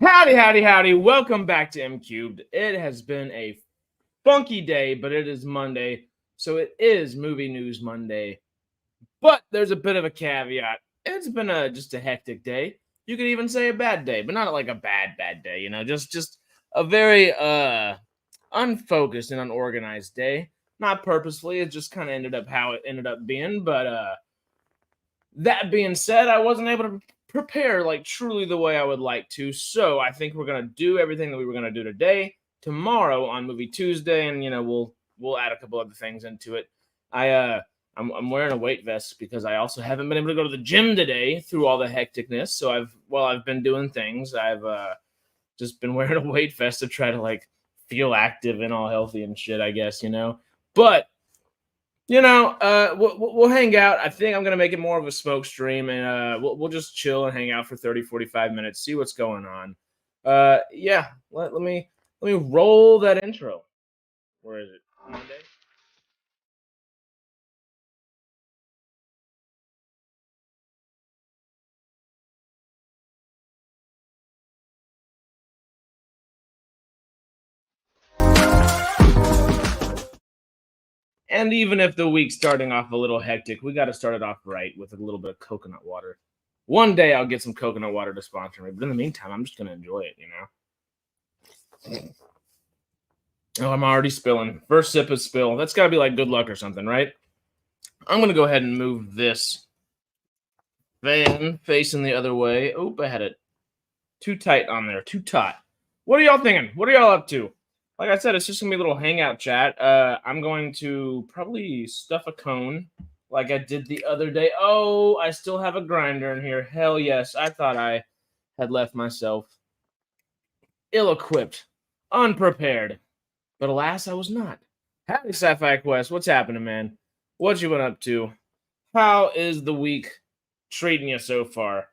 Howdy, howdy, howdy. Welcome back to MCubed. It has been a funky day, but it is Monday, so it is Movie News Monday. But there's a bit of a caveat. It's been just a hectic day. You could even say a bad day, but not like a bad day, just a very unfocused and unorganized day. Not purposefully, it just kind of ended up how it ended up being, but that being said, I wasn't able to prepare like truly the way I would like to. So I think we're gonna do everything that we were gonna do today, tomorrow on Movie Tuesday, and we'll add a couple other things into it. I'm wearing a weight vest because I also haven't been able to go to the gym today through all the hecticness. So I've been doing things. I've just been wearing a weight vest to try to like feel active and all healthy and shit, I guess, But we'll hang out. I think I'm gonna make it more of a smoke stream, and we'll just chill and hang out for 30, 45 minutes, see what's going on. Yeah, let me roll that intro. Where is it? Monday. And even if the week's starting off a little hectic, we got to start it off right with a little bit of coconut water. One day I'll get some coconut water to sponsor me, but in the meantime, I'm just gonna enjoy it. Oh, I'm already spilling. First sip is spill. That's got to be like good luck or something, right? I'm going to go ahead and move this fan facing the other way. Oop, I had it too tight on there. Too taut. What are y'all thinking? What are y'all up to? Like I said, it's just going to be a little hangout chat. I'm going to probably stuff a cone like I did the other day. Oh, I still have a grinder in here. Hell yes. I thought I had left myself ill-equipped, unprepared. But alas, I was not. Howdy, Sci-Fi Quest. What's happening, man? What you been up to? How is the week treating you so far?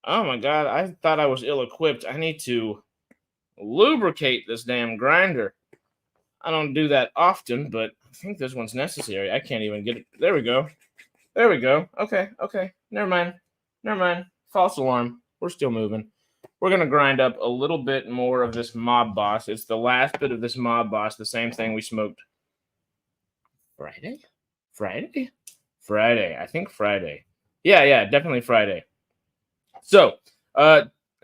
Oh my god, I thought I was ill-equipped. I need to lubricate this damn grinder. I don't do that often, but I think this one's necessary. I can't even get it. There we go. There we go. Okay. Never mind. False alarm. We're still moving. We're going to grind up a little bit more of this Mob Boss. It's the last bit of this Mob Boss, the same thing we smoked Friday? I think Friday. Yeah, definitely Friday. So,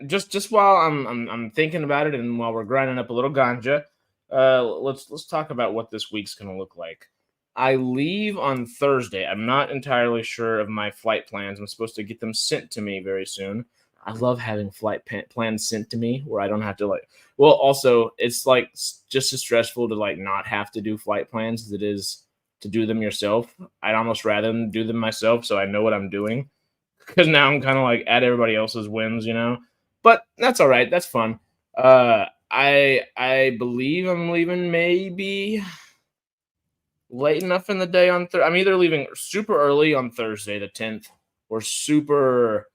just while I'm thinking about it and while we're grinding up a little ganja, let's talk about what this week's going to look like. I leave on Thursday. I'm not entirely sure of my flight plans. I'm supposed to get them sent to me very soon. I love having flight plans sent to me where I don't have to well, also it's like just as stressful to like not have to do flight plans as it is to do them yourself. I'd almost rather do them myself so I know what I'm doing, because now I'm kind of like at everybody else's whims, But that's all right. That's fun. I believe I'm leaving maybe late enough in the day on I'm either leaving super early on Thursday the 10th or super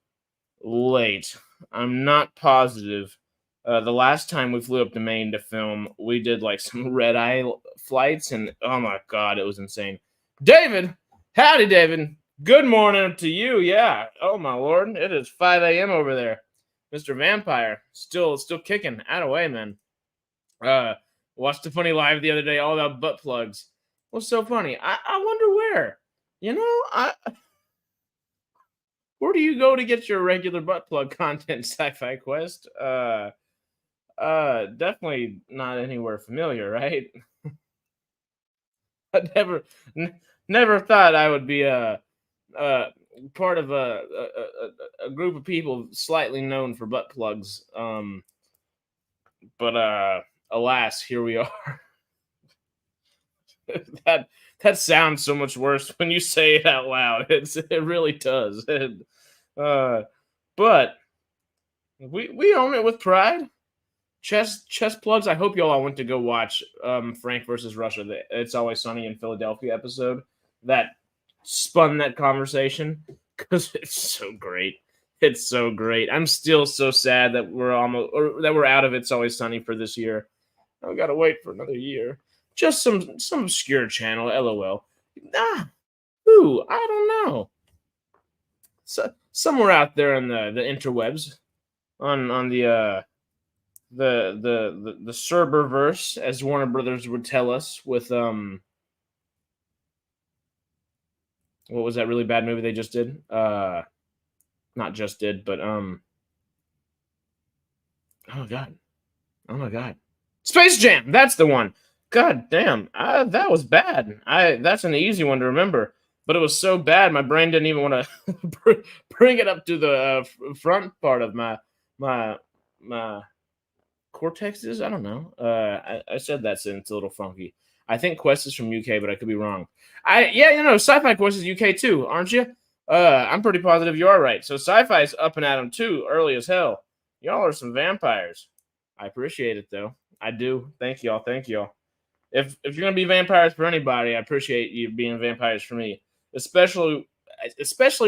late. I'm not positive. The last time we flew up to Maine to film, we did like some red eye flights, and oh my god, it was insane. David, howdy, David. Good morning to you. Yeah. Oh my lord, it is 5 a.m. over there. Mr. Vampire, still kicking. Out of way, man. Watched a funny live the other day all about butt plugs. What's so funny? I wonder where. Where do you go to get your regular butt plug content, Sci-Fi Quest? Definitely not anywhere familiar, right? I never thought I would be part of a group of people slightly known for butt plugs. But alas, here we are. that sounds so much worse when you say it out loud. It really does. But we own it with pride. Chess plugs. I hope y'all all went to go watch Frank versus Russia. The It's Always Sunny in Philadelphia episode that spun that conversation, because it's so great. It's so great. I'm still so sad that we're out of It's Always Sunny for this year. I've got to wait for another year. Just some obscure channel, LOL. I don't know. So somewhere out there in the interwebs, on the the Cerberverse, as Warner Brothers would tell us, with what was that really bad movie they just did? Not just did, but oh god, oh my god, Space Jam. That's the one. God damn, that was bad. That's an easy one to remember, but it was so bad my brain didn't even want to bring it up to the front part of my cortexes. I don't know. I said that sentence a little funky. I think Quest is from UK, but I could be wrong. Sci-fi Quest is UK too, aren't you? I'm pretty positive you are right. So sci-fi's up and at 'em too, early as hell. Y'all are some vampires. I appreciate it though. I do. Thank y'all. Thank y'all. If you're gonna be vampires for anybody, I appreciate you being vampires for me. Especially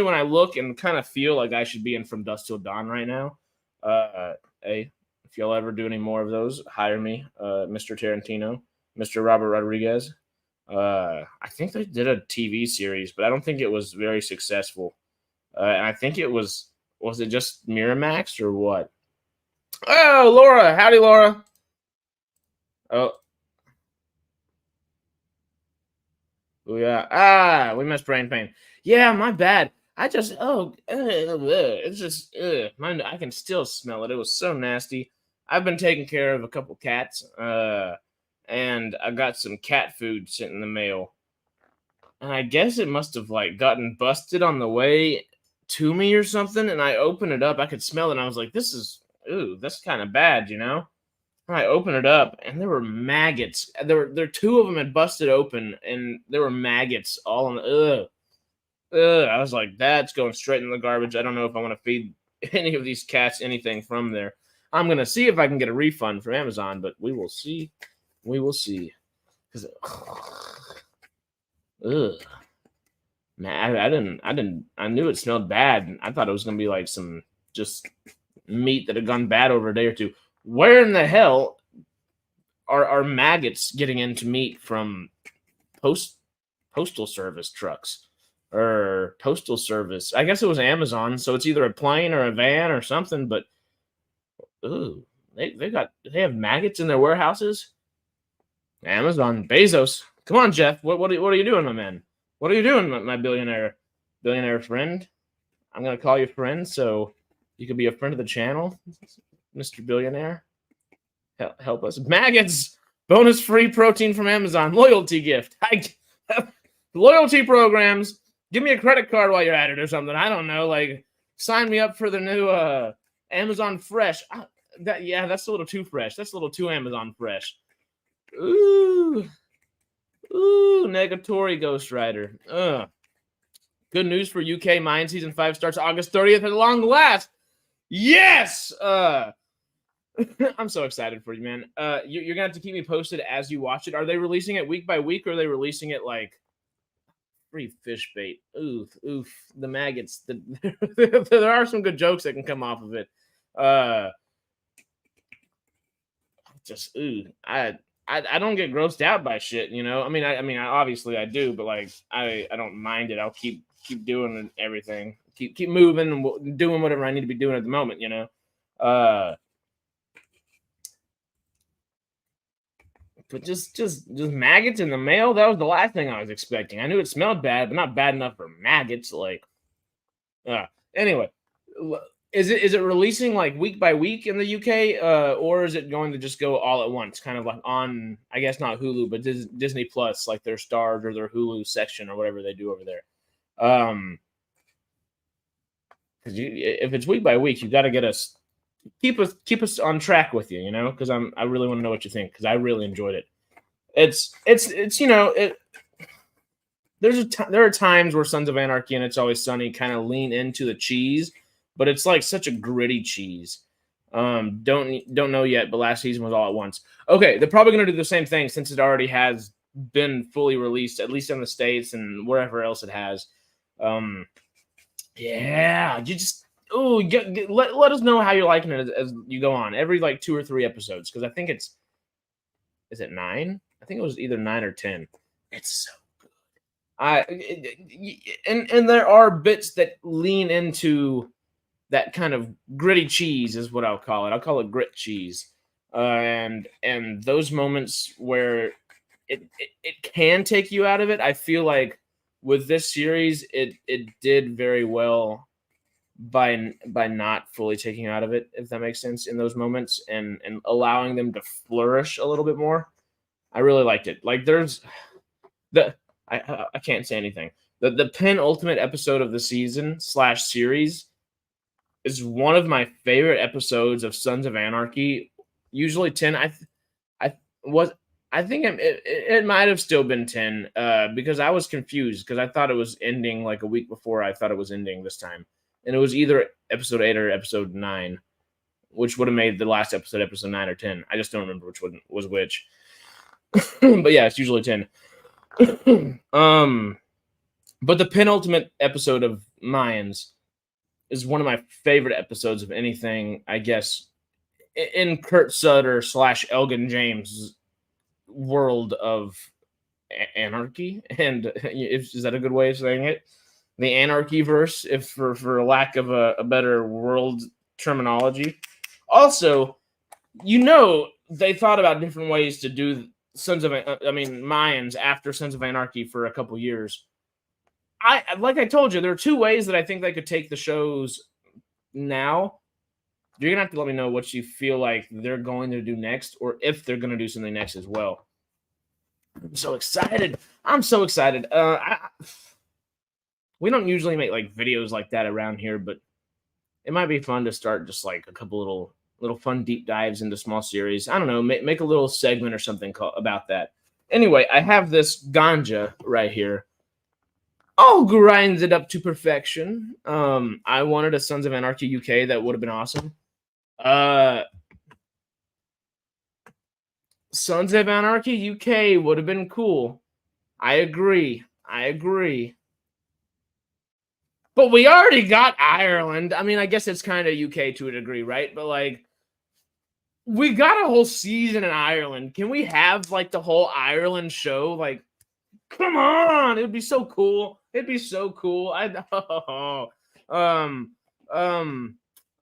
when I look and kind of feel like I should be in From Dusk Till Dawn right now. Hey, if y'all ever do any more of those, hire me, Mr. Tarantino, Mr. Robert Rodriguez. I think they did a TV series, but I don't think it was very successful. And I think it was it just Miramax or what? Oh, Laura. Howdy, Laura. Oh, yeah. We missed Brain Pain. Yeah, my bad. I just, it's just, I can still smell it. It was so nasty. I've been taking care of a couple cats, and I got some cat food sent in the mail. And I guess it must have like gotten busted on the way to me or something. And I opened it up. I could smell it. And I was like, that's kind of bad, you know? And I opened it up and there were maggots. There two of them had busted open and there were maggots all on the, I was like, that's going straight in the garbage. I don't know if I want to feed any of these cats anything from there. I'm going to see if I can get a refund from Amazon, but we will see. We will see. Because, man, I knew it smelled bad. I thought it was going to be like some just meat that had gone bad over a day or two. Where in the hell are maggots getting into meat from postal service trucks or postal service? I guess it was Amazon, so it's either a plane or a van or something. But they have maggots in their warehouses. Amazon, Bezos, come on, Jeff. What are you doing, my man? What are you doing, my billionaire friend? I'm gonna call you friend, so you can be a friend of the channel, Mr. Billionaire. Help us. Maggots, bonus free protein from Amazon, loyalty gift. Loyalty programs. Give me a credit card while you're at it or something. I don't know. Like, sign me up for the new Amazon Fresh. That's a little too fresh. That's a little too Amazon Fresh. Ooh, negatory Ghost Rider. Good news for UK Mine Season 5 starts August 30th at long last. Yes! I'm so excited for you, man. You're gonna have to keep me posted as you watch it. Are they releasing it week by week, or are they releasing it like free fish bait? Oof. The maggots. There are some good jokes that can come off of it. I don't get grossed out by shit, you know. I mean, obviously I do, but like I don't mind it. I'll keep doing everything, keep moving and doing whatever I need to be doing at the moment, you know. But just maggots in the mail. That was the last thing I was expecting. I knew it smelled bad, but not bad enough for maggots. Like, anyway. Is it releasing like week by week in the UK, or is it going to just go all at once, kind of like on, I guess not Hulu, but Disney Plus, like their Stars or their Hulu section or whatever they do over there? Because if it's week by week, you got to get us keep us on track with you, you know, because I really want to know what you think, because I really enjoyed it. It's you know it. There are times where Sons of Anarchy and It's Always Sunny kind of lean into the cheese. But it's like such a gritty cheese. Don't know yet, but last season was all at once. Okay, they're probably going to do the same thing since it already has been fully released, at least in the States and wherever else it has. Yeah, you just let us know how you're liking it as you go on. Every like 2 or 3 episodes, because I think is it 9? I think it was either 9 or 10. It's so good. And there are bits that lean into that kind of gritty cheese is what I'll call it. I'll call it grit cheese. and those moments where it can take you out of it. I feel like with this series, it did very well by not fully taking you out of it, if that makes sense, in those moments, and allowing them to flourish a little bit more. I really liked it. Like there's the I can't say anything. The penultimate episode of the season / series is one of my favorite episodes of Sons of Anarchy. Usually 10. I was I think it might have still been 10 because I was confused because I thought it was ending like a week before I thought it was ending this time. And it was either episode 8 or episode 9, which would have made the last episode 9 or 10. I just don't remember which one was which. But yeah, it's usually 10. But the penultimate episode of Mayans is one of my favorite episodes of anything, I guess, in Kurt Sutter / Elgin James' world of anarchy. And is that a good way of saying it? The anarchy verse, if for lack of a better world terminology. Also, they thought about different ways to do Mayans after Sons of Anarchy for a couple years. Like I told you, there are two ways that I think they could take the shows now. You're gonna have to let me know what you feel like they're going to do next, or if they're gonna do something next as well. I'm so excited. We don't usually make like videos like that around here, but it might be fun to start just like a couple little fun deep dives into small series. I don't know, make a little segment or something about that. Anyway, I have this ganja right here. I'll grind it up to perfection. I wanted a Sons of Anarchy UK. That would have been awesome. Sons of Anarchy UK would have been cool. I agree. But we already got Ireland. I mean, I guess it's kind of UK to a degree, right? But like, we got a whole season in Ireland. Can we have like the whole Ireland show? Like, come on, it'd be so cool.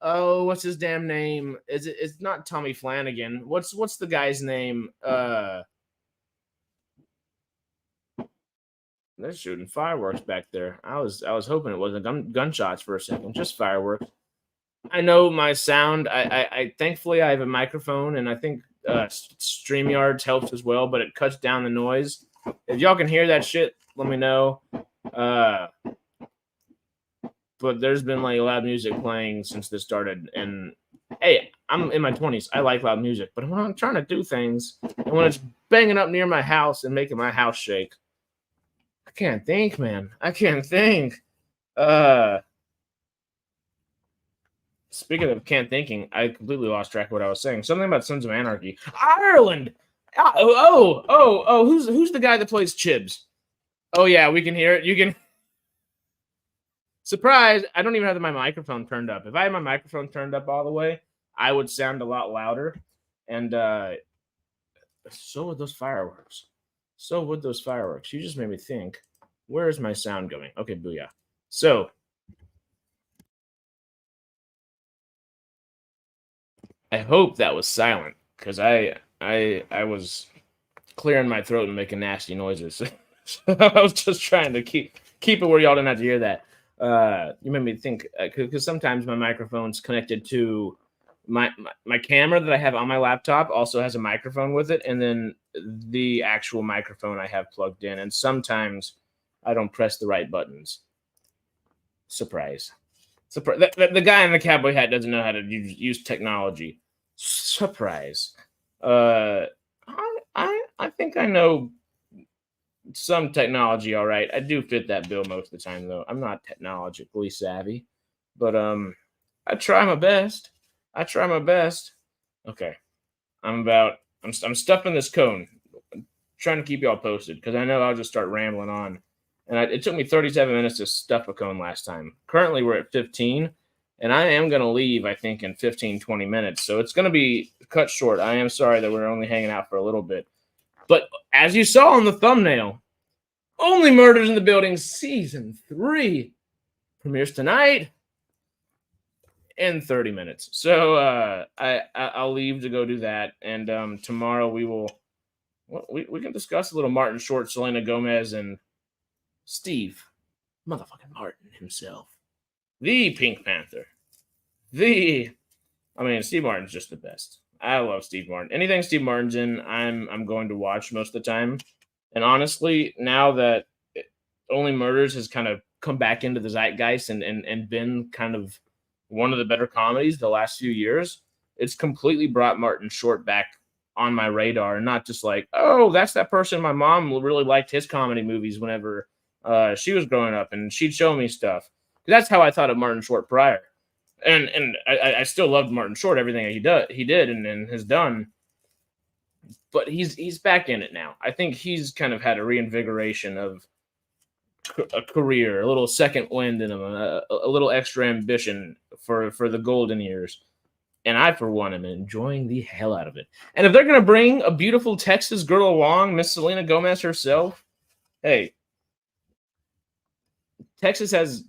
Oh, what's his damn name? It's not Tommy Flanagan. What's the guy's name? They're shooting fireworks back there. I was hoping it wasn't gunshots for a second, just fireworks. I know my sound. I thankfully I have a microphone, and I think StreamYards helps as well, but it cuts down the noise. If y'all can hear that shit, let me know. But there's been like loud music playing since this started, and hey, I'm in my 20s. I like loud music, but when I'm trying to do things, and when it's banging up near my house and making my house shake, I can't think, man. Speaking of can't thinking, I completely lost track of what I was saying. Something about Sons of Anarchy. Ireland! Who's the guy that plays Chibs? Oh, yeah, we can hear it. You can... Surprise! I don't even have my microphone turned up. If I had my microphone turned up all the way, I would sound a lot louder. And so would those fireworks. You just made me think, where is my sound going? Okay, booyah. So... I hope that was silent, because I was clearing my throat and making nasty noises. I was just trying to keep it where y'all didn't have to hear that. You made me think, because sometimes my microphone's connected to my camera that I have on my laptop also has a microphone with it, and then the actual microphone I have plugged in, and sometimes I don't press the right buttons. Surprise. The guy in the cowboy hat doesn't know how to use technology. Surprise. I think I know some technology all right. I do fit that bill most of the time, though. I'm not technologically savvy, but I try my best. Okay. I'm stuffing this cone. I'm trying to keep y'all posted, because I know I'll just start rambling on. And it took me 37 minutes to stuff a cone last time. Currently, we're at 15, and I am going to leave, I think, in 15, 20 minutes. So it's going to be cut short. I am sorry that we're only hanging out for a little bit. But as you saw on the thumbnail, Only Murders in the Building Season 3 premieres tonight. in 30 minutes. So I'll leave to go do that, and tomorrow we can discuss a little Martin Short, Selena Gomez, and Steve motherfucking Martin himself, the Pink Panther. Steve Martin's just the best. I love Steve Martin. Anything Steve Martin's in, I'm going to watch most of the time. And honestly, now that Only Murders has kind of come back into the zeitgeist and been kind of one of the better comedies the last few years, it's completely brought Martin Short back on my radar, and not just like, oh, that's that person my mom really liked his comedy movies whenever she was growing up, and she'd show me stuff. That's how I thought of Martin Short prior, and I still loved Martin Short, everything he did and has done. But he's back in it now. I think he's kind of had a reinvigoration of a career, a little second wind in him, a little extra ambition for the golden years. And I, for one, am enjoying the hell out of it. And if they're going to bring a beautiful Texas girl along, Miss Selena Gomez herself, hey, Texas has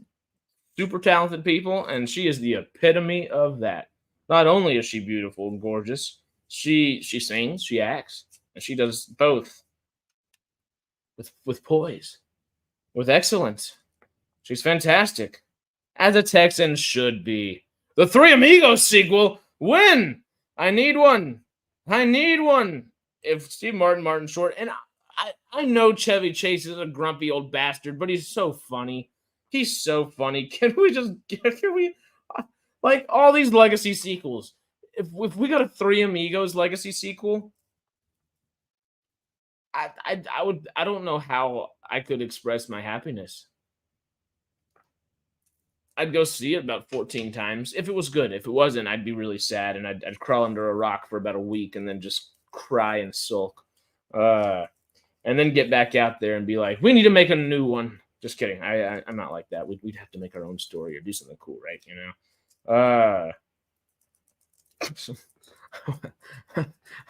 super talented people, and she is the epitome of that. Not only is she beautiful and gorgeous, she sings, she acts, and she does both with poise, with excellence. She's fantastic, as a Texan should be. The Three Amigos sequel, when? I need one. If Steve Martin Short, and I know Chevy Chase is a grumpy old bastard, but he's so funny. He's so funny. Can we like all these legacy sequels? If we got a Three Amigos legacy sequel, I don't know how I could express my happiness. I'd go see it about 14 times if it was good. If it wasn't, I'd be really sad, and I'd crawl under a rock for about a week and then just cry and sulk. And then get back out there and be like, we need to make a new one. Just kidding. I'm not like that. We'd have to make our own story or do something cool, right?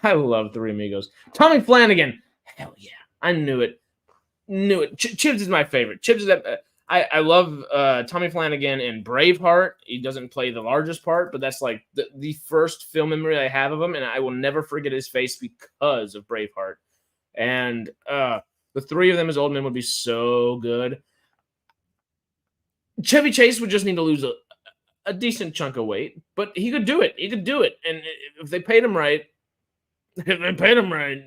I love Three Amigos. Tommy Flanagan. Hell yeah. I knew it. Chibs is my favorite. Chibs is that. I love Tommy Flanagan in Braveheart. He doesn't play the largest part, but that's like the first film memory I have of him, and I will never forget his face because of Braveheart. And the three of them as old men would be so good. Chevy Chase would just need to lose a decent chunk of weight, but he could do it. And if they paid him right,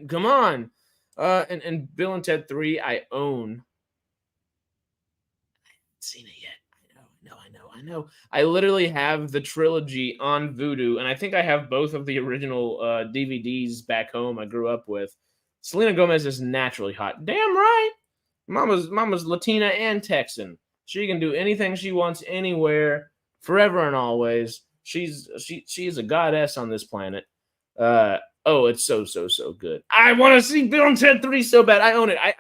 come on. And Bill and Ted 3, I own. Seen it yet. I know. I literally have the trilogy on Vudu, and I think I have both of the original DVDs back home I grew up with. Selena Gomez is naturally hot. Damn right. Mama's Latina and Texan. She can do anything she wants anywhere, forever and always. She is a goddess on this planet. It's so good. I want to see Bill and Ted 3 so bad. I own it. I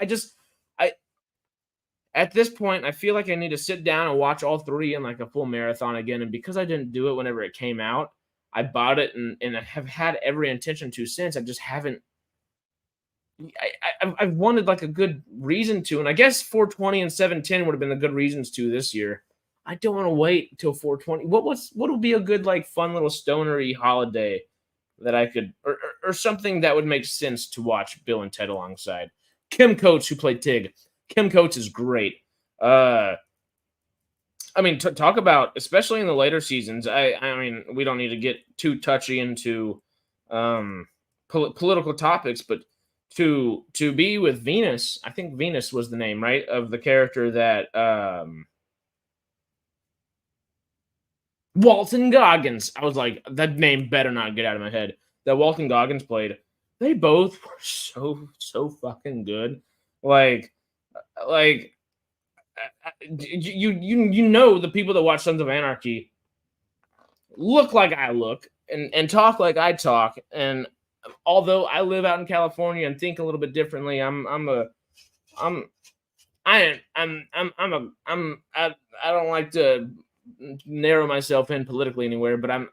at this point, I feel like I need to sit down and watch all three in like a full marathon again. And because I didn't do it whenever it came out, I bought it and I have had every intention to since. I just haven't. I've wanted like a good reason to, and I guess 420 and 710 would have been the good reasons to this year. I don't want to wait until 420. What would be a good like fun little stonery holiday that I could, or something that would make sense to watch Bill and Ted alongside? Kim Coates, who played Tig. Kim Coates is great. Talk about, especially in the later seasons. We don't need to get too touchy into political topics, but to be with Venus, I think Venus was the name, right, of the character that Walton Goggins. I was like, that name better not get out of my head. That Walton Goggins played. They both were so fucking good. You know, the people that watch Sons of Anarchy look like I look and talk like I talk, and although I live out in California and think a little bit differently, I don't like to narrow myself in politically anywhere, but I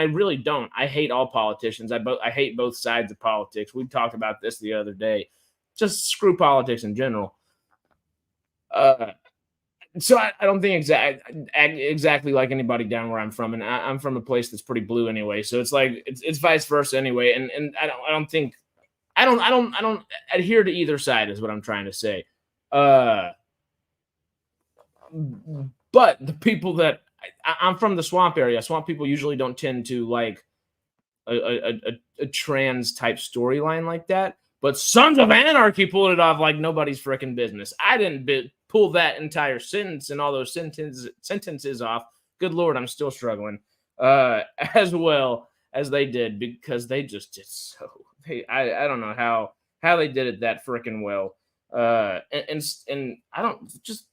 really don't. I hate all politicians. I hate both sides of politics. We talked about this the other day. Just screw politics in general. So I don't think exactly like anybody down where I'm from, and I'm from a place that's pretty blue anyway. So it's like it's vice versa anyway, and I don't think I don't adhere to either side is what I'm trying to say. Uh, but the people that I'm from the swamp area, swamp people usually don't tend to like a trans type storyline like that. But Sons of Anarchy pulled it off like nobody's freaking business. I didn't pull that entire sentence and all those sentences off. Good lord, I'm still struggling. As well as they did because they just did so. I don't know how they did it that freaking well. And I don't just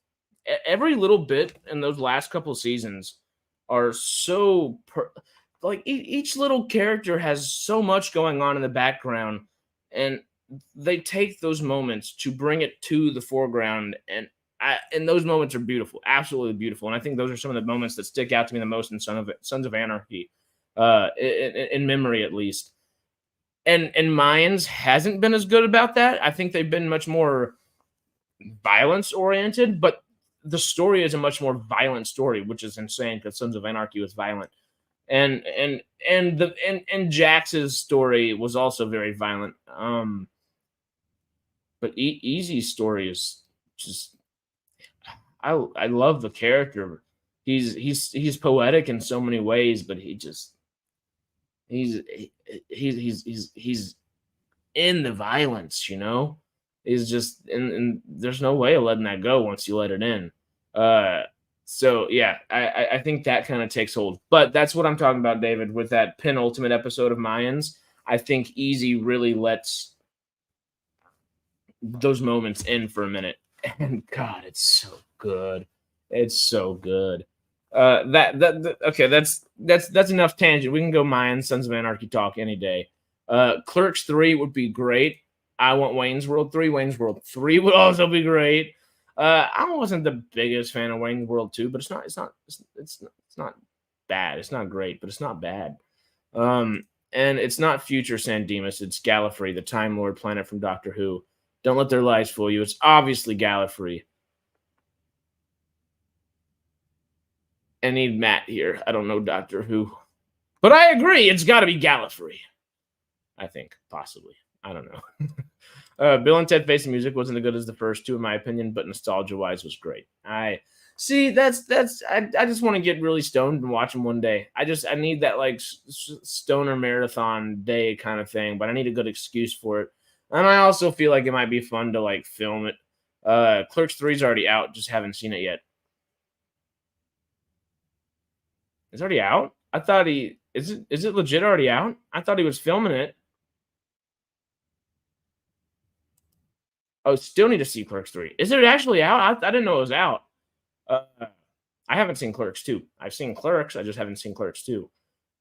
every little bit in those last couple of seasons are so like each little character has so much going on in the background, and they take those moments to bring it to the foreground, and those moments are beautiful, absolutely beautiful. And I think those are some of the moments that stick out to me the most in Sons of Anarchy, in memory at least. And Mayans hasn't been as good about that. I think they've been much more violence oriented, but the story is a much more violent story, which is insane because Sons of Anarchy was violent. And Jax's story was also very violent. But Easy's story is just I love the character. He's poetic in so many ways, but he's he's in the violence, you know? He's just and there's no way of letting that go once you let it in. Uh so yeah, I think that kind of takes hold. But that's what I'm talking about, David, with that penultimate episode of Mayans. I think Easy really lets those moments in for a minute. And God, it's so good. It's so good. Okay, that's enough tangent. We can go Mayans, Sons of Anarchy talk any day. Clerks 3 would be great. I want Wayne's World 3. Wayne's World 3 would also be great. I wasn't the biggest fan of Wayne's World 2, but it's not bad. It's not great, but it's not bad. And it's not future San Dimas, it's Gallifrey, the Time Lord planet from Doctor Who. Don't let their lies fool you. It's obviously Gallifrey. I need Matt here. I don't know Doctor Who. But I agree, it's got to be Gallifrey. I think, possibly. I don't know. Bill and Ted Face the Music wasn't as good as the first two, in my opinion, but nostalgia-wise was great. I see. I just want to get really stoned and watch them one day. I need that like stoner marathon day kind of thing, but I need a good excuse for it. And I also feel like it might be fun to like film it. Clerks 3 is already out, just haven't seen it yet. It's already out? I thought is it legit already out? I thought he was filming it. Oh, still need to see Clerks 3. Is it actually out? I didn't know it was out. Uh, I haven't seen Clerks 2. I've seen Clerks, I just haven't seen Clerks 2.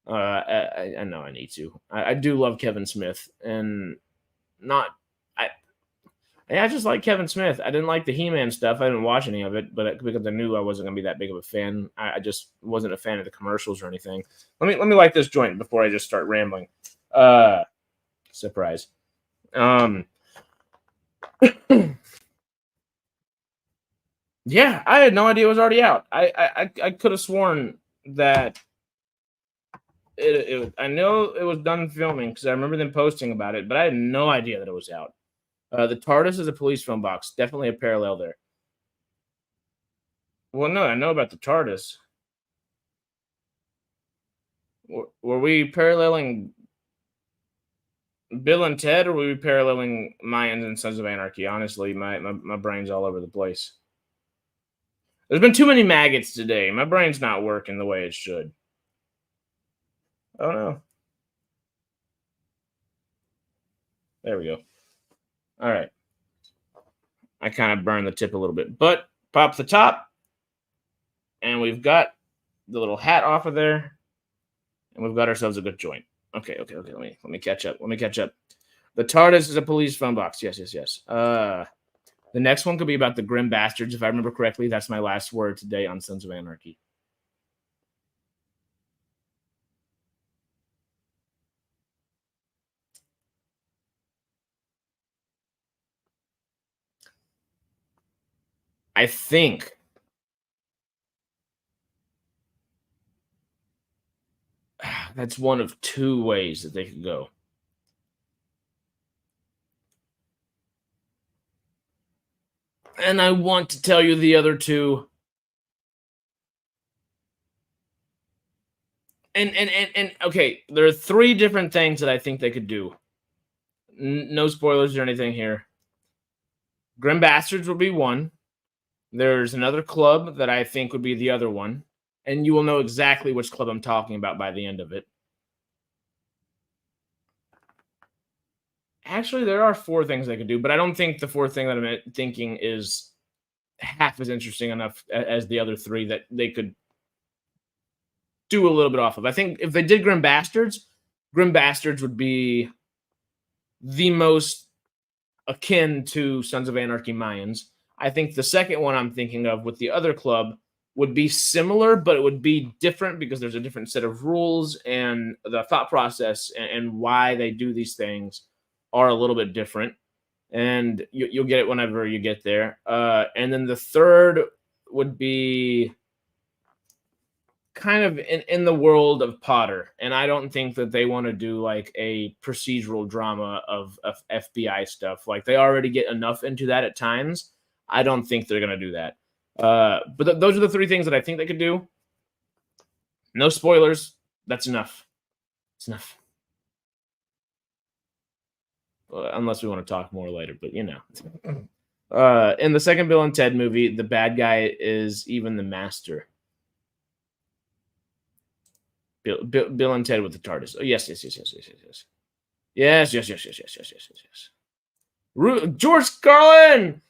I know I need to. I do love Kevin Smith, and not I I just like Kevin Smith. I didn't like the He-Man stuff. I didn't watch any of it, but because I knew I wasn't gonna be that big of a fan, I just wasn't a fan of the commercials or anything. Let me light this joint before I just start rambling. Uh, Surprise. Um, yeah, I had no idea it was already out. I could have sworn that I know it was done filming because I remember them posting about it, but I had no idea that it was out. The TARDIS is a police phone box. Definitely a parallel there. Well, no, I know about the TARDIS. Were we paralleling Bill and Ted, or were we paralleling Mayans and Sons of Anarchy? Honestly, my brain's all over the place. There's been too many maggots today. My brain's not working the way it should. Oh no. There we go. All right. I kind of burned the tip a little bit, but pop the top, and we've got the little hat off of there, and we've got ourselves a good joint. Okay. Let me catch up. The TARDIS is a police phone box. Yes. The next one could be about the Grim Bastards, if I remember correctly. That's my last word today on Sons of Anarchy. I think That's one of two ways that they could go. And I want to tell you the other two. And okay, there are three different things that I think they could do. No spoilers or anything here. Grim Bastards would be one. There's another club that I think would be the other one. And you will know exactly which club I'm talking about by the end of it. Actually, there are four things they could do, but I don't think the fourth thing that I'm thinking is half as interesting enough as the other three that they could do a little bit off of. I think if they did Grim Bastards would be the most akin to Sons of Anarchy Mayans. I think the second one I'm thinking of with the other club would be similar, but it would be different because there's a different set of rules and the thought process and why they do these things are a little bit different. And you'll get it whenever you get there. And then the third would be kind of in the world of Potter. And I don't think that they want to do like a procedural drama of FBI stuff. Like they already get enough into that at times. I don't think they're going to do that. But those are the three things that I think they could do. No spoilers. That's enough. It's enough. Unless we want to talk more later, but you know. In the second Bill and Ted movie, the bad guy is even the master. Bill and Ted with the TARDIS. Oh, yes. George Carlin!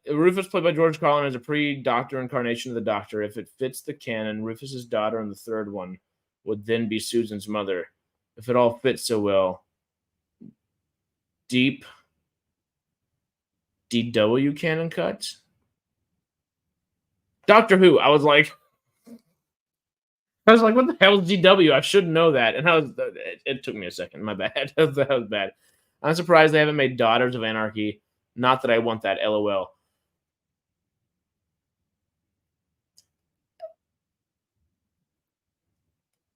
Rufus, played by George Carlin, is a pre-Doctor incarnation of the Doctor. If it fits the canon, Rufus's daughter in the third one would then be Susan's mother. If it all fits so well. Deep DW canon cuts. Doctor Who. I was like, what the hell is DW? I should know that. And it took me a second. My bad. That was bad. I'm surprised they haven't made Daughters of Anarchy. Not that I want that, LOL.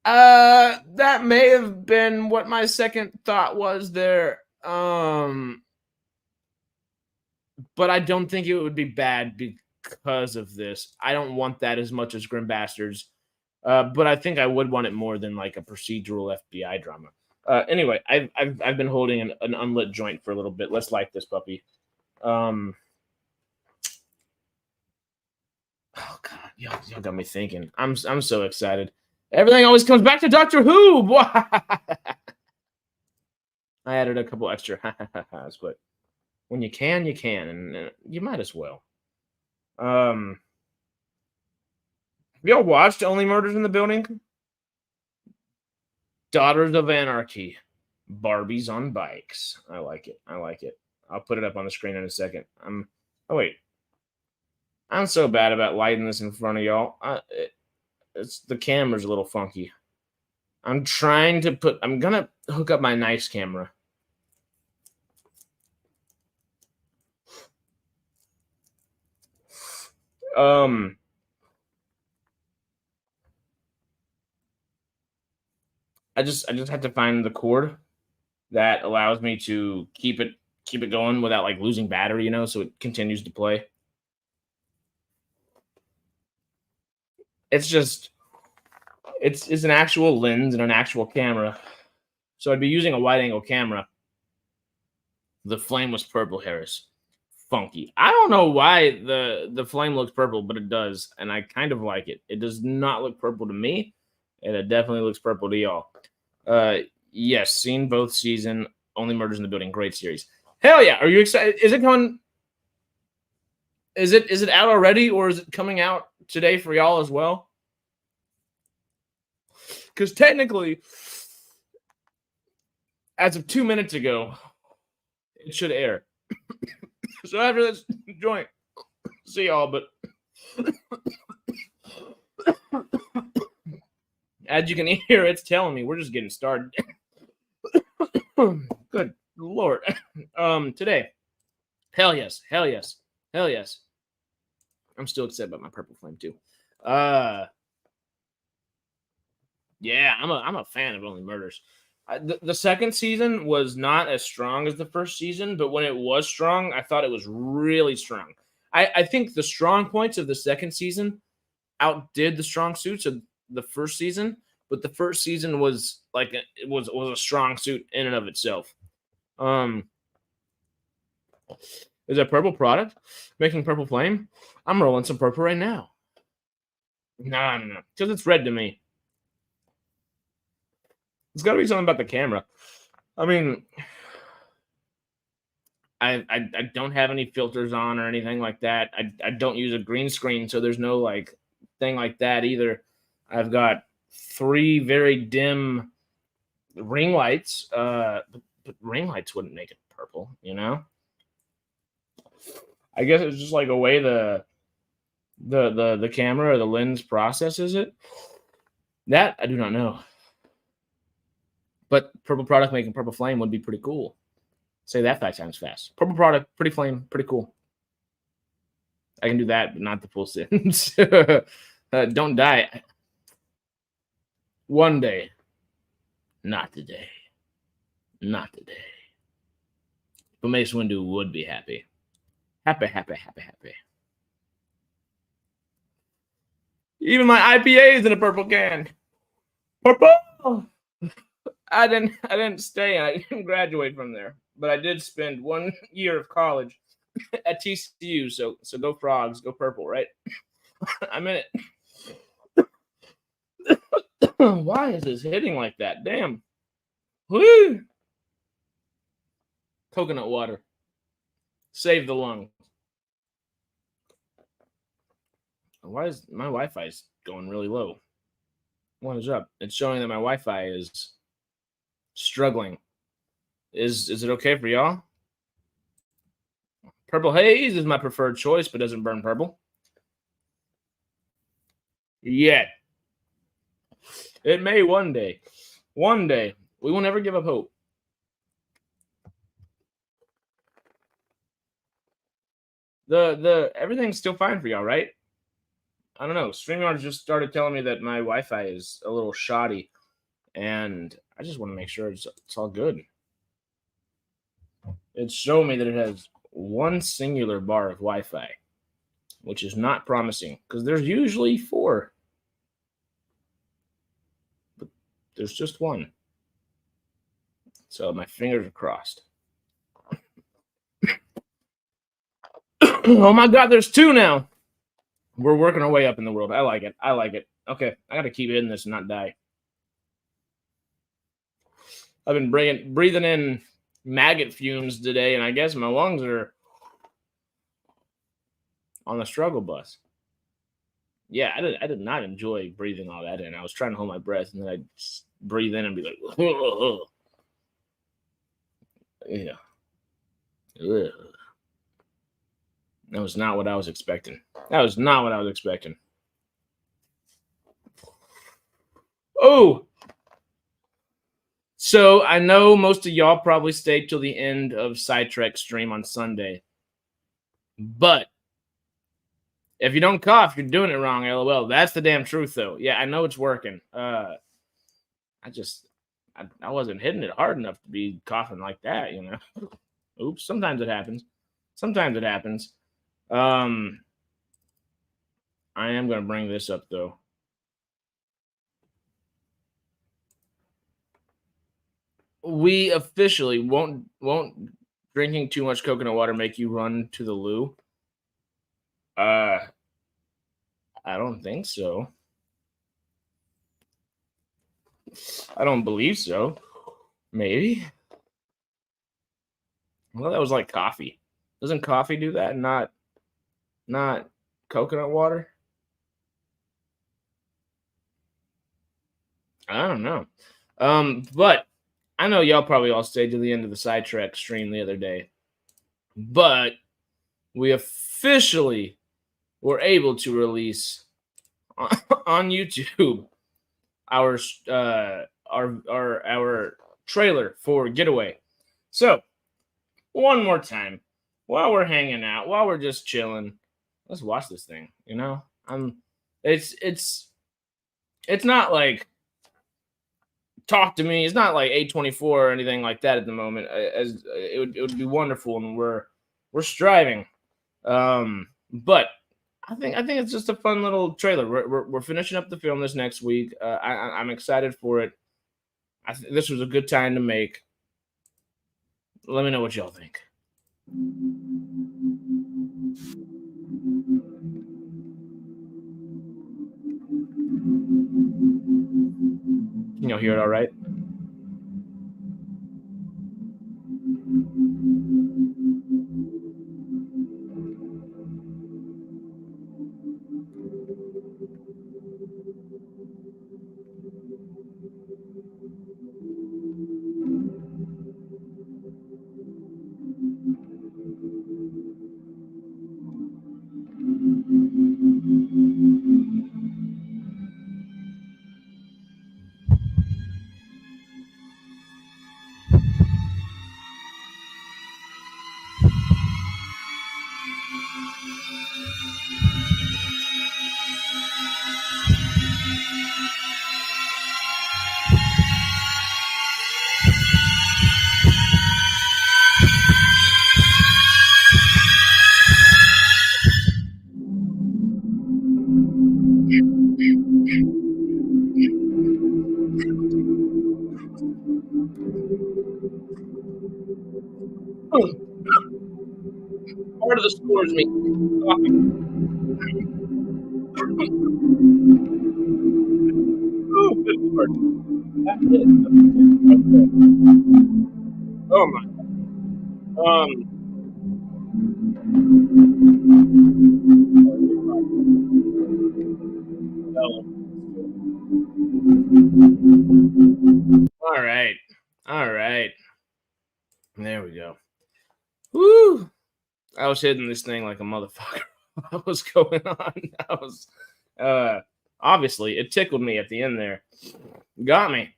That may have been what my second thought was there. But I don't think it would be bad because of this. I don't want that as much as Grim Bastards. But I think I would want it more than like a procedural FBI drama. Anyway, I've been holding an unlit joint for a little bit. Let's light this puppy. Oh God, y'all got me thinking. I'm so excited. Everything always comes back to Doctor Who. I added a couple extra but when you can, and you might as well. Have y'all watched Only Murders in the Building? Daughters of Anarchy. Barbies on bikes. I like it. I'll put it up on the screen in a second. Oh, wait. I'm so bad about lighting this in front of y'all. It's the camera's a little funky. I'm going to hook up my nice camera. I just have to find the cord that allows me to keep it going without like losing battery, so it continues to play. It's just it's an actual lens and an actual camera. So I'd be using a wide angle camera. The flame was purple, Harris. Funky. I don't know why the flame looks purple, but it does, and I kind of like it. It does not look purple to me, and it definitely looks purple to y'all. Yes, seen both season. Only Murders in the Building. Great series. Hell yeah! Are you excited? Is it coming? Is it out already, or is it coming out today for y'all as well? Because technically, as of 2 minutes ago, it should air. So after this joint, see y'all. But as you can hear, it's telling me we're just getting started. Good Lord. Today, hell yes. I'm still excited about my purple flame too. Yeah, I'm a fan of Only Murders. The second season was not as strong as the first season, but when it was strong, I thought it was really strong. I think the strong points of the second season outdid the strong suits of the first season, but the first season was like it was a strong suit in and of itself. Is that purple product making purple flame? I'm rolling some purple right now. No, because it's red to me. It's got to be something about the camera. I mean, I don't have any filters on or anything like that. I don't use a green screen, so there's no like thing like that either. I've got 3 very dim ring lights. But ring lights wouldn't make it purple, you know? I guess it's just like a way the camera or the lens processes it. That I do not know. But purple product making purple flame would be pretty cool. Say that 5 times fast. Purple product, pretty flame, pretty cool. I can do that, but not the full sentence. Don't die. One day. Not today. Not today. But Mace Windu would be happy. Happy. Even my IPA is in a purple can. Purple! I didn't stay. I didn't graduate from there, but I did spend 1 year of college at TCU. So go Frogs, go purple, right? I'm in it. Why is this hitting like that? Damn. Woo! Coconut water. Save the lungs. Why is my Wi-Fi going really low? What is up? It's showing that my Wi-Fi is struggling. Is it okay for y'all? Purple haze is my preferred choice, but doesn't burn purple. Yet. It may one day. One day. We will never give up hope. The everything's still fine for y'all, right? I don't know. StreamYard just started telling me that my Wi-Fi is a little shoddy, and I just want to make sure it's all good. It's showing me that it has 1 singular bar of Wi-Fi, which is not promising because there's usually 4, but there's just 1. So my fingers are crossed. Oh my God, there's 2 now. We're working our way up in the world. I like it. Okay, I got to keep hitting this and not die. I've been breathing in maggot fumes today, and I guess my lungs are on the struggle bus. Yeah, I did not enjoy breathing all that in. I was trying to hold my breath, and then I'd breathe in and be like, yeah. Ugh. That was not what I was expecting. Oh, so I know most of y'all probably stayed till the end of Sidetrack stream on Sunday, but if you don't cough, you're doing it wrong. LOL. That's the damn truth, though. Yeah, I know it's working. I wasn't hitting it hard enough to be coughing like that, you know. Oops. Sometimes it happens. I am going to bring this up, though. We officially won't drinking too much coconut water make you run to the loo? I don't think so. I don't believe so. Maybe. Well, that was like coffee. Doesn't coffee do that? Not coconut water? I don't know. But I know y'all probably all stayed to the end of the Sidetrack stream the other day. But we officially were able to release on YouTube our trailer for Getaway. So, one more time, while we're hanging out, while we're just chilling, let's watch this thing, you know? It's not like talk to me. It's not like 824 or anything like that at the moment. As it would be wonderful, and we're striving. But I think it's just a fun little trailer. We're finishing up the film this next week. I'm excited for it. This was a good time to make. Let me know what y'all think. Can y'all hear it all right? Part of the score is me talking. Oh, good lord. That's it. Oh my. All right. All right. There we go. Woo! I was hitting this thing like a motherfucker. What was going on? I was obviously it tickled me at the end there. Got me.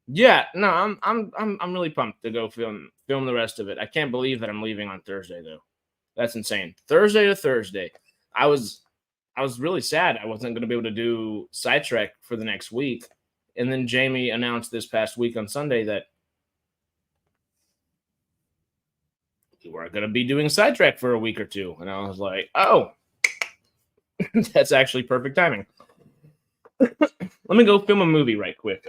Yeah, no, I'm really pumped to go film the rest of it. I can't believe that I'm leaving on Thursday though. That's insane. Thursday to Thursday. I was really sad I wasn't going to be able to do Sidetrack for the next week. And then Jamie announced this past week on Sunday that we weren't going to be doing Sidetrack for a week or two. And I was like, oh, that's actually perfect timing. Let me go film a movie right quick.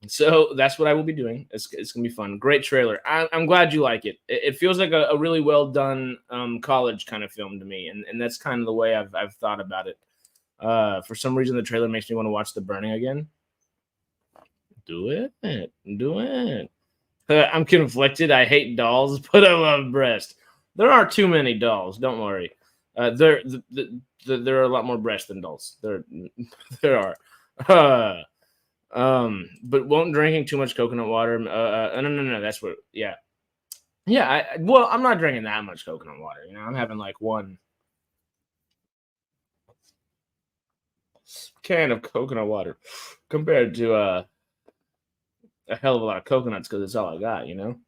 So that's what I will be doing. It's gonna be fun. Great trailer. I'm glad you like it. It feels like a really well done college kind of film to me, and that's kind of the way I've thought about it. For some reason, the trailer makes me want to watch The Burning again. Do it. I'm conflicted. I hate dolls, but I love breast. There are too many dolls. Don't worry. There are a lot more breasts than dolls. There are. But won't drinking too much coconut water. No. That's what. Yeah. Well, I'm not drinking that much coconut water. You know, I'm having like one can of coconut water compared to a hell of a lot of coconuts because it's all I got. You know.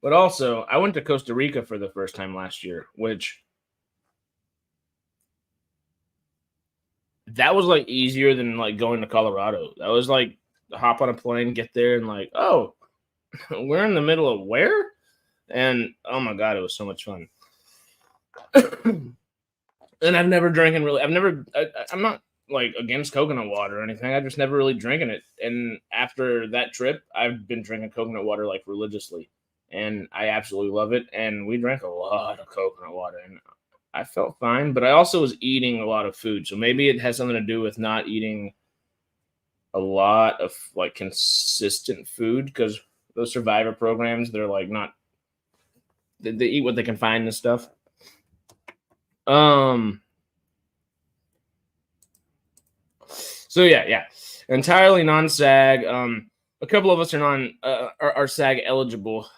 But also, I went to Costa Rica for the first time last year, which that was like easier than like going to Colorado. That was like hop on a plane, get there, and like, oh, we're in the middle of where? And oh my god, it was so much fun. And I've never drinking really. I'm not like against coconut water or anything. I just never really drinking it. And after that trip, I've been drinking coconut water like religiously, and I absolutely love it. And we drank a lot of coconut water, and I felt fine, but I also was eating a lot of food. So maybe it has something to do with not eating a lot of like consistent food because those survivor programs, they're like not, they eat what they can find and stuff. So yeah. Entirely non-SAG. A couple of us are SAG eligible.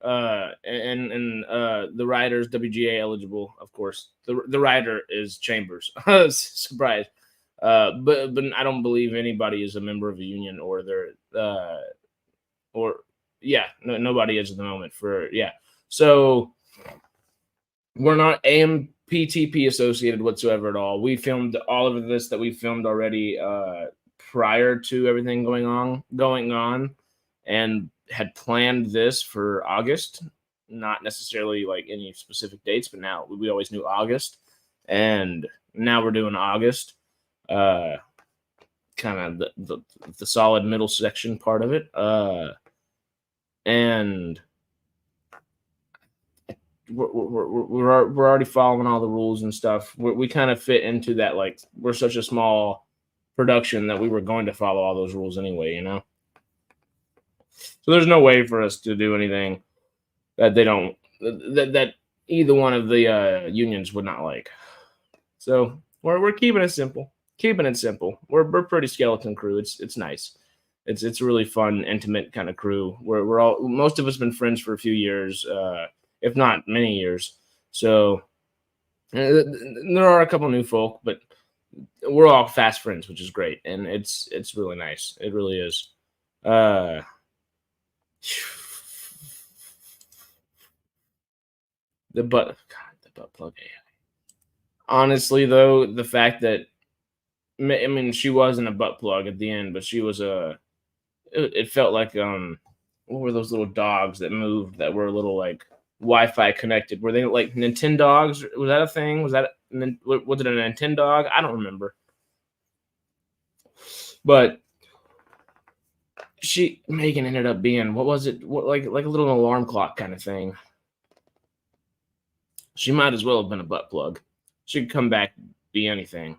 And the writer's WGA eligible, of course. The writer is Chambers. Surprise. But I don't believe anybody is a member of a union or nobody is at the moment for. So we're not PTP associated whatsoever at all. We filmed all of this that we filmed already prior to everything going on, and had planned this for August. Not necessarily like any specific dates, but now we always knew August, and now we're doing August. Kind of the solid middle section part of it, and we're already following all the rules and stuff. We kind of fit into that, like, we're such a small production that we were going to follow all those rules anyway, you know. So there's no way for us to do anything that they don't that either one of the unions would not like. So we're keeping it simple. We're pretty skeleton crew. It's nice. It's a really fun, intimate kind of crew. We're all, most of us been friends for a few years, if not many years. So there are a couple new folk, but we're all fast friends, which is great, and it's really nice. It really is. The butt plug AI. Honestly, though, the fact that, I mean, she wasn't a butt plug at the end, but she was it felt like what were those little dogs that moved that were a little like Wi-Fi connected? Were they like Nintendo dogs? Was that a thing? Was it a Nintendo dog? I don't remember. But Megan ended up being, what was it? Like a little alarm clock kind of thing. She might as well have been a butt plug. She could come back, be anything.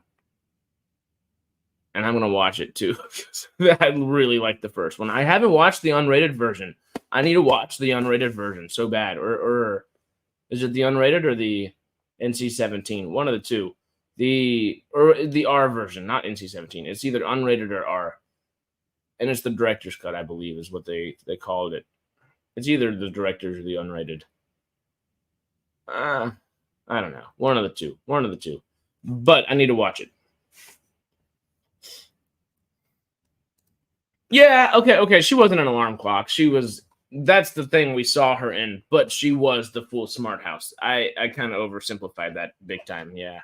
And I'm going to watch it too. I really like the first one. I haven't watched the unrated version. I need to watch the unrated version so bad. Or is it the unrated or the NC-17? One of the two. The R version, not NC-17. It's either unrated or R. And it's the director's cut, I believe, is what they called it. It's either the director's or the unrated. I don't know. One of the two. But I need to watch it. Yeah, okay. She wasn't an alarm clock. That's the thing we saw her in, but she was the full smart house. I kind of oversimplified that big time. Yeah.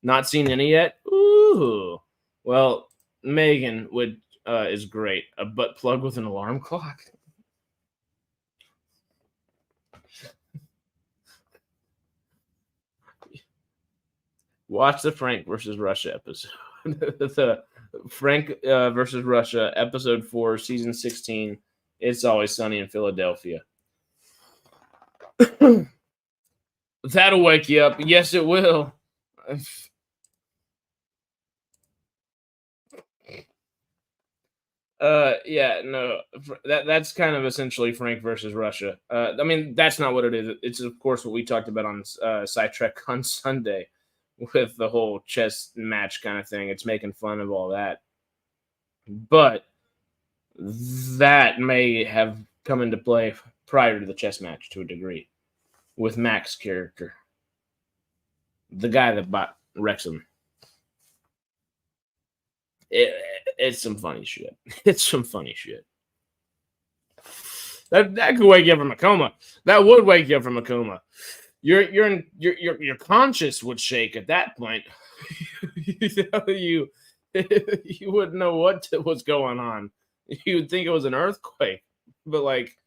Not seen any yet? Ooh. Well, Megan is great. A butt plug with an alarm clock. Watch the Frank versus Russia episode. The Frank versus Russia, episode 4, season 16. It's Always Sunny in Philadelphia. That'll wake you up. Yes, it will. Yeah, no, that's kind of essentially Frank versus Russia. I mean, that's not what it is. It's of course what we talked about on Sidetrack on Sunday with the whole chess match kind of thing. It's making fun of all that, but that may have come into play prior to the chess match to a degree with Mac's character, the guy that bought Wrexham. It's some funny shit. It's some funny shit. That could wake you up from a coma. That would wake you up from a coma. Your conscience would shake at that point. You wouldn't know what was going on. You would think it was an earthquake, but like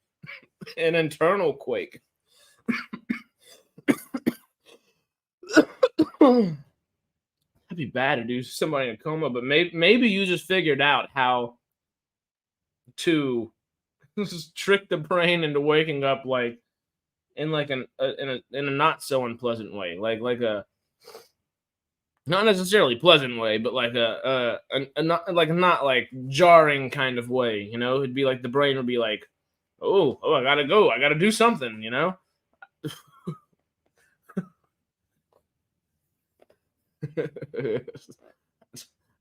an internal quake. That'd be bad to do somebody in a coma, but maybe you just figured out how to just trick the brain into waking up like in like in a not so unpleasant way, like a not necessarily pleasant way, but like a not like jarring kind of way, you know. It'd be like the brain would be like, oh, I gotta go, I gotta do something, you know.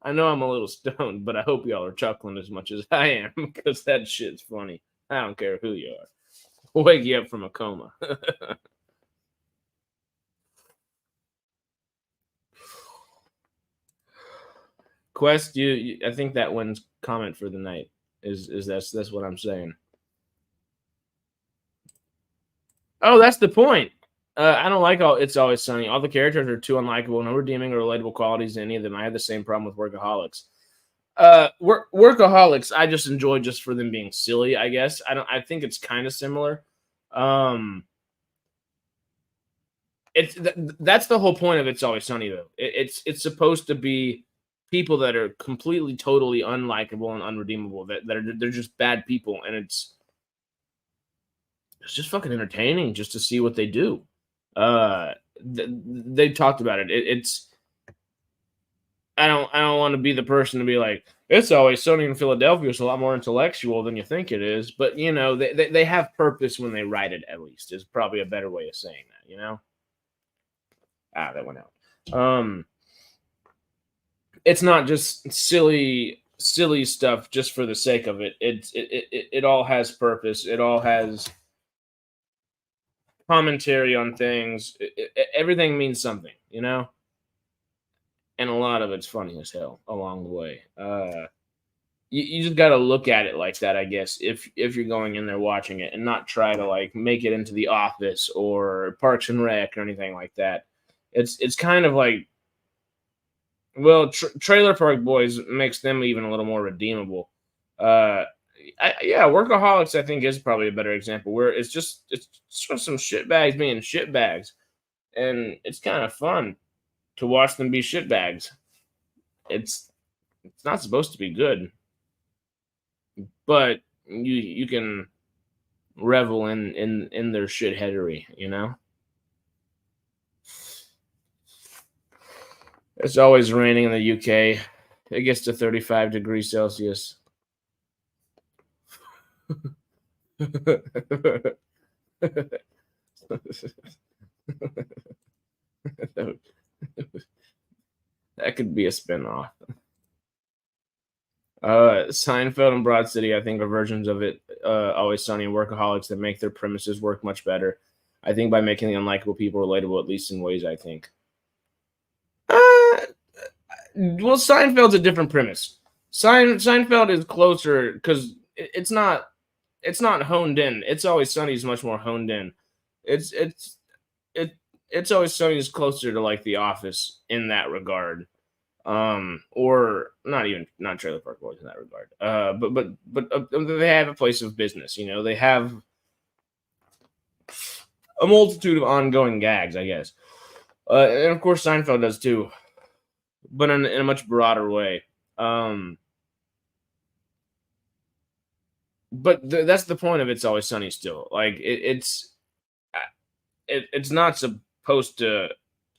I know I'm a little stoned, but I hope y'all are chuckling as much as I am because that shit's funny. I don't care who you are. We'll wake you up from a coma. Quest, I think that wins comment for the night. Is that's what I'm saying. Oh, that's the point. I don't like all It's Always Sunny. All the characters are too unlikable, no redeeming or relatable qualities in any of them. I have the same problem with Workaholics. Workaholics, I just enjoy just for them being silly, I guess. I think it's kind of similar. Um, that's the whole point of It's Always Sunny, though. It's supposed to be people that are completely, totally unlikable and unredeemable. They're just bad people, and it's just fucking entertaining just to see what they do. Uh, they talked about it. It's I don't want to be the person to be like, It's Always Sunny in Philadelphia is a lot more intellectual than you think it is. But they have purpose when they write it. At least is probably a better way of saying that. That went out. It's not just silly stuff just for the sake of it. It all has purpose. It all has commentary on things. Everything means something. And a lot of it's funny as hell along the way. You just got to look at it like that, I guess, if you're going in there watching it, and not try to like make it into The Office or Parks and Rec or anything like that. It's kind of like, well, Trailer Park Boys makes them even a little more redeemable. Yeah, Workaholics I think is probably a better example, where it's just some shitbags being shitbags, and it's kind of fun to watch them be shitbags. It's not supposed to be good, but you can revel in their shitheadery. It's always raining in the UK. It gets to 35 degrees Celsius. That could be a spinoff. Seinfeld and Broad City, I think, are versions of it. Always Sunny and Workaholics that make their premises work much better. I think by making the unlikable people relatable, at least in ways. I think. Well, Seinfeld's a different premise. Seinfeld is closer because it's not honed in. It's Always Sunny is much more honed in. It's Always Sunny is closer to like The Office in that regard. Or not Trailer Park Boys in that regard. But they have a place of business. They have a multitude of ongoing gags, I guess. And of course Seinfeld does too, but in a much broader way. But that's the point of It's Always Sunny still. Like it's not supposed to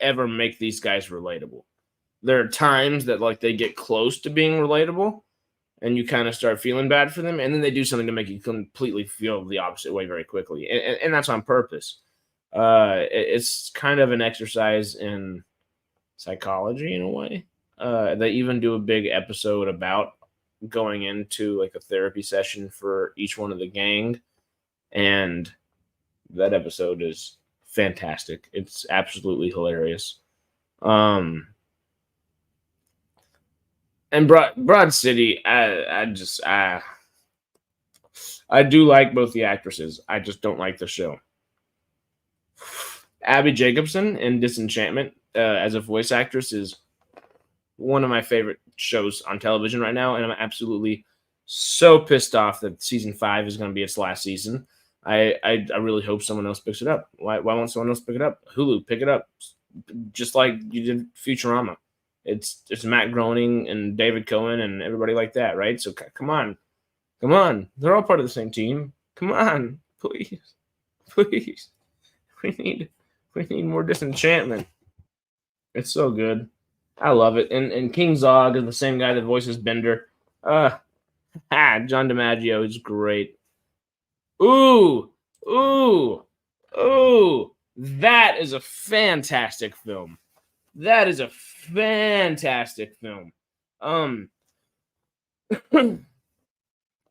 ever make these guys relatable. There are times that like they get close to being relatable, and you kind of start feeling bad for them, and then they do something to make you completely feel the opposite way very quickly, and that's on purpose. It's kind of an exercise in psychology in a way. They even do a big episode about going into like a therapy session for each one of the gang, and that episode is fantastic. It's absolutely hilarious. And Broad City, I do like both the actresses. I just don't like the show. Abby Jacobson in Disenchantment as a voice actress is one of my favorite shows on television right now, and I'm absolutely so pissed off that season 5 is going to be its last season. I really hope someone else picks it up. Why won't someone else pick it up? Hulu, pick it up, just like you did Futurama. It's Matt Groening and David Cohen and everybody like that, right? So come on, they're all part of the same team. Come on, please. We need more Disenchantment. It's so good. I love it. And King Zog is the same guy that voices Bender. John DiMaggio is great. Ooh. That is a fantastic film.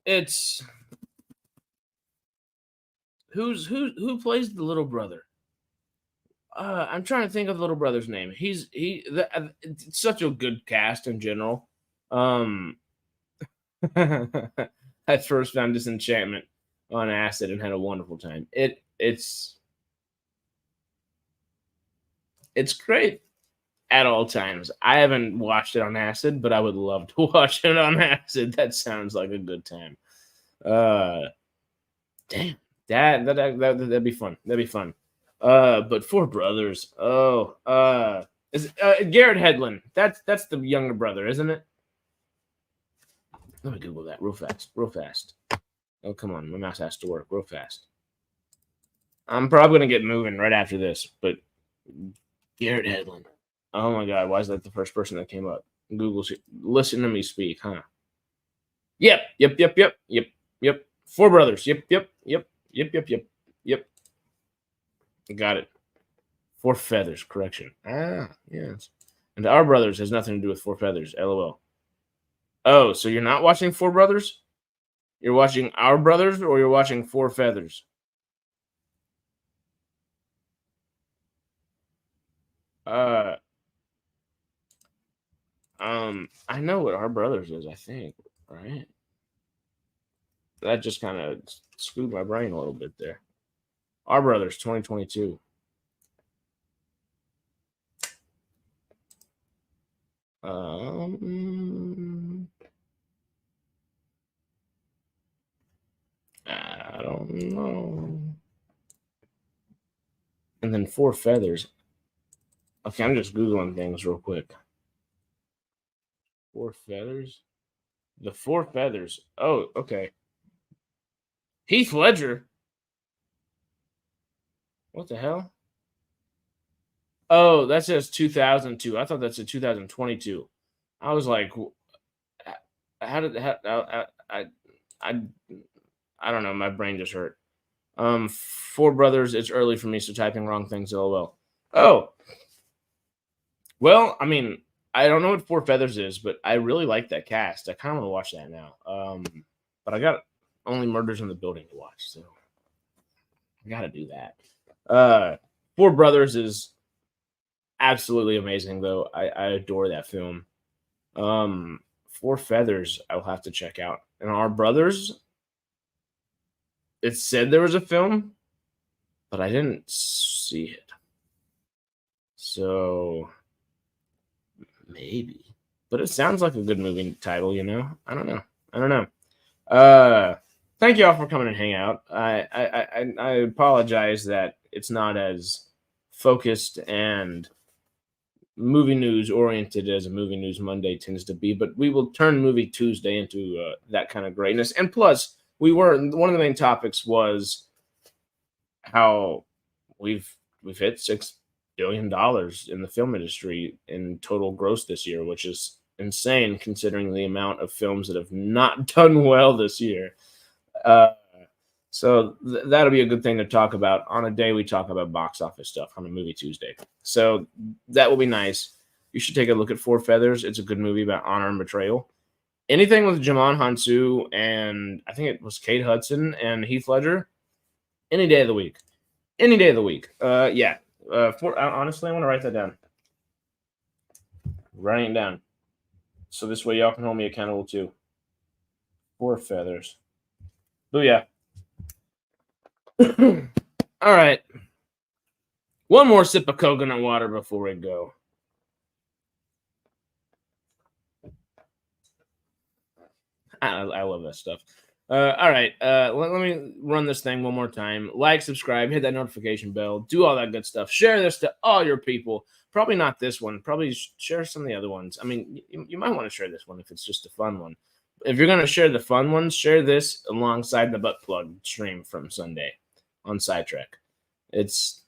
It's who plays the little brother? I'm trying to think of the little brother's name. It's such a good cast in general. I first found Disenchantment on acid and had a wonderful time. It's It's great at all times. I haven't watched it on acid, but I would love to watch it on acid. That sounds like a good time. Damn, that'd be fun. That'd be fun. But Four Brothers. Oh, is Garrett Hedlund? That's the younger brother, isn't it? Let me Google that real fast. Real fast. Oh, come on, my mouse has to work real fast. I'm probably gonna get moving right after this, but Garrett Hedlund. Oh my God, why is that the first person that came up? Google, listen to me speak, huh? Yep. Four Brothers. Yep. Got it. Four Feathers. Correction. Yes. And Our Brothers has nothing to do with Four Feathers. LOL. Oh, so you're not watching Four Brothers? You're watching Our Brothers, or you're watching Four Feathers? I know what Our Brothers is, I think, right? That just kind of screwed my brain a little bit there. Our Brothers 2022. I don't know. And then Four Feathers. Okay, I'm just Googling things real quick. Four Feathers? The Four Feathers. Oh, okay. Heath Ledger. What the hell? Oh, that says 2002. I thought that said 2022. I was like, how did I don't know. My brain just hurt. Four Brothers. It's early for me, so typing wrong things. LOL. Oh, well, I mean, I don't know what Four Feathers is, but I really like that cast. I kind of want to watch that now. But I got Only Murders in the Building to watch, so I got to do that. Four Brothers is absolutely amazing, though. I adore that film. Four Feathers, I'll have to check out. And Our Brothers, it said there was a film, but I didn't see it. So maybe. But it sounds like a good movie title, you know? I don't know. Thank you all for coming and hang out. I apologize that it's not as focused and movie news oriented as a Movie News Monday tends to be, but we will turn Movie Tuesday into that kind of greatness. And plus, one of the main topics was how we've hit $6 billion in the film industry in total gross this year, which is insane considering the amount of films that have not done well this year. So that'll be a good thing to talk about on a day we talk about box office stuff on a Movie Tuesday. So that will be nice. You should take a look at Four Feathers. It's a good movie about honor and betrayal. Anything with Jamon Hansu and I think it was Kate Hudson and Heath Ledger, any day of the week. Any day of the week. Yeah. Honestly, I want to write that down. Writing it down. So this way y'all can hold me accountable too. Four Feathers. Booyah. All right. One more sip of coconut water before we go. I love that stuff. All right. Let me run this thing one more time. Like, subscribe, hit that notification bell, do all that good stuff. Share this to all your people. Probably not this one. Probably share some of the other ones. I mean, you might want to share this one if it's just a fun one. If you're going to share the fun ones, share this alongside the butt plug stream from Sunday on Sidetrack. It's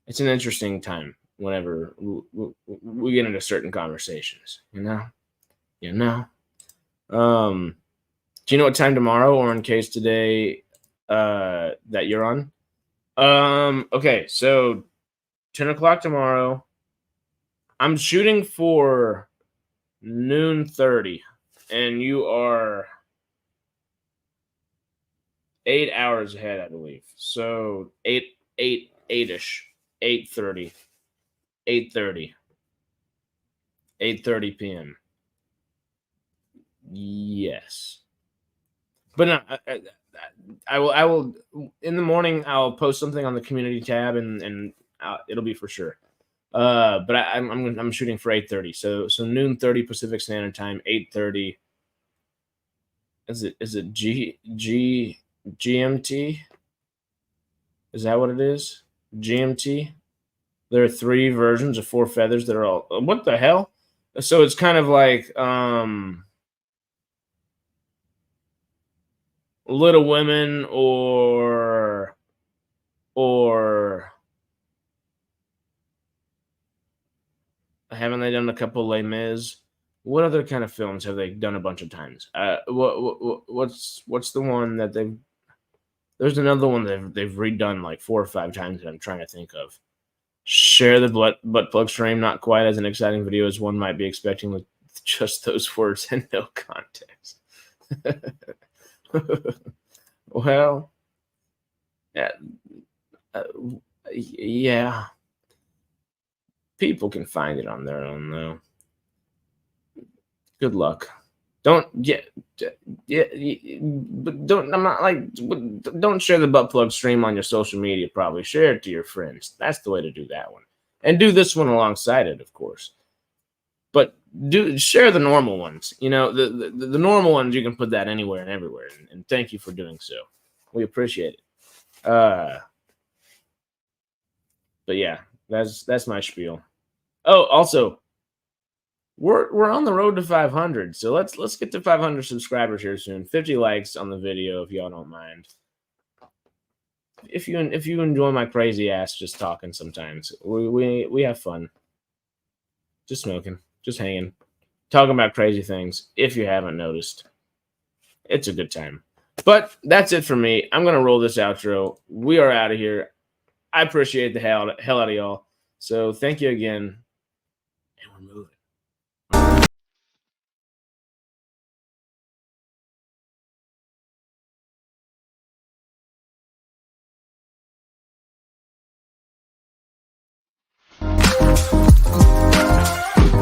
an interesting time whenever we get into certain conversations, you know? Do you know what time tomorrow, or in case today that you're on? Okay, so 10 o'clock tomorrow. I'm shooting for noon 30, and you are 8 hours ahead, I believe. So 8-ish, 8:30 p.m. Yes. But no, I will in the morning. I'll post something on the community tab, and it'll be for sure. But I'm shooting for 8:30. So noon 30 Pacific Standard Time, 8:30. Is it GMT? Is that what it is? GMT? There are 3 versions of 4 feathers that are all what the hell? So it's kind of like Little Women or haven't they done a couple Les Mis? What other kind of films have they done a bunch of times? What's the one that they've? There's another one that they've redone like 4 or 5 times that I'm trying to think of. Share the butt plug stream. Not quite as an exciting video as one might be expecting with just those words and no context. Well, yeah. People can find it on their own, though. Good luck. Don't but don't. I'm not like. Don't share the butt plug stream on your social media. Probably share it to your friends. That's the way to do that one, and do this one alongside it, of course. But share the normal ones. You know, the normal ones. You can put that anywhere and everywhere. And thank you for doing so. We appreciate it. But yeah, that's my spiel. Oh, also, we're on the road to 500, so let's get to 500 subscribers here soon. 50 likes on the video if y'all don't mind. If you enjoy my crazy ass just talking sometimes, we have fun. Just smoking, just hanging, talking about crazy things. If you haven't noticed, it's a good time. But that's it for me. I'm gonna roll this outro. We are out of here. I appreciate the hell out of y'all. So thank you again, and we're moving.